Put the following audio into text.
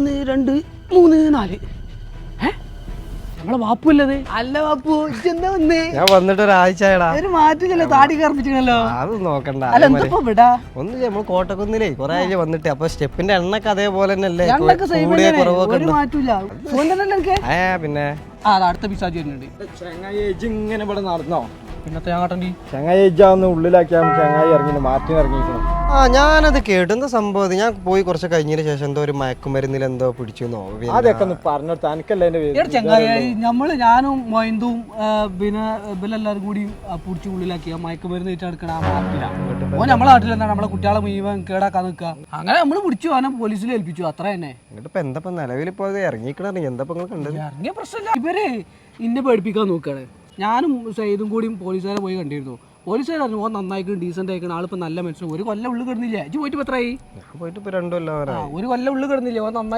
1 2 3 4 നമ്മളെ ബാപ്പുല്ലത് അല്ല ബാപ്പു എന്താ വന്നേ? ഞാൻ വന്നിട്ട് ഒരാഴ്ചയാടാ. ഒരു മാറ്റില്ലല്ലോ, താടി കറപ്പിച്ചിട്ടല്ലോ. അത് നോക്കണ്ട. അല്ല എന്തിപ്പോ വിടാ ഒന്ന് നമ്മൾ കോട്ടക്കുന്നിലേ കൊറേ ആഴ്ച വന്നിട്ട് അപ്പൊ സ്റ്റെപ്പിന്റെ എണ്ണക്ക് അതേപോലെ തന്നെ ഒരു മാറ്റൂല. പിന്നെ അടുത്ത പിസാജ് വരുന്നുണ്ട്. ചങ്ങായി ഇങ്ങനെ ഇവിടെ നടന്നോ? പിന്നത്തെ ഞാൻ കാട്ടണ്ടി ചങ്ങായി ഒന്ന് ഉള്ളിലാക്കിയാൽ ചങ്ങായി ഇറങ്ങി മാറ്റി ഇറങ്ങിക്കണം. ഞാനത് കേട്ടു. എന്താ സംഭവം? ഞാൻ പോയി കുറച്ച് കഴിഞ്ഞതിന് ശേഷം എന്തോ ഒരു മയക്കുമരുന്നിൽ എന്തോ പിടിച്ചു. അതൊക്കെ ഒന്ന് പറഞ്ഞോട്ട് തനിക്കല്ലേ ചങ്ങായി. ഞാനും മൊയ്ന്തും പിന്നെ ഇവരെല്ലാരും കൂടി പിടിച്ച് ഉള്ളിലാക്കി മയക്കുമരുന്ന് വെച്ചെടുക്കണ ഓൻ നമ്മളെ നാട്ടിൽ എന്താണ് നമ്മളെ കുട്ടികളെ മുഴുവൻ കേടാക്കാൻ നിൽക്കുക. അങ്ങനെ നമ്മള് പിടിച്ചു, അവനെ പോലീസിൽ ഏൽപ്പിച്ചു, അത്ര തന്നെ. എന്നിട്ടിപ്പോ എന്താ നിലവിൽ ഇപ്പോൾ ഇറങ്ങിക്കണ എന്താ കണ്ടത്? ഇറങ്ങിയ പ്രശ്നമില്ല. ഇവര് ഇന്നെ പേടിപ്പിക്കാൻ നോക്കുകയാണ്. ഞാനും സൈദും കൂടിയും പോലീസുകാരെ പോയി കണ്ടിരുന്നു. പോലീസുകാർ പറഞ്ഞു ഓൻ നന്നായിക്കും ഡീസന്റ് ആയിക്കണം, ആളിപ്പോ നല്ല മനുഷ്യൻ. ഒരു കൊല്ലം ഉള്ളിൽ കിടന്നില്ല. ഇജ്ജ് പോയിട്ട് എത്രയായി? പോയിട്ട് ഇപ്പൊ 2 കൊല്ലം. ഒരു കൊല്ലം ഉള്ളിൽ കിടന്നില്ലേ ഓൻ നന്നായി.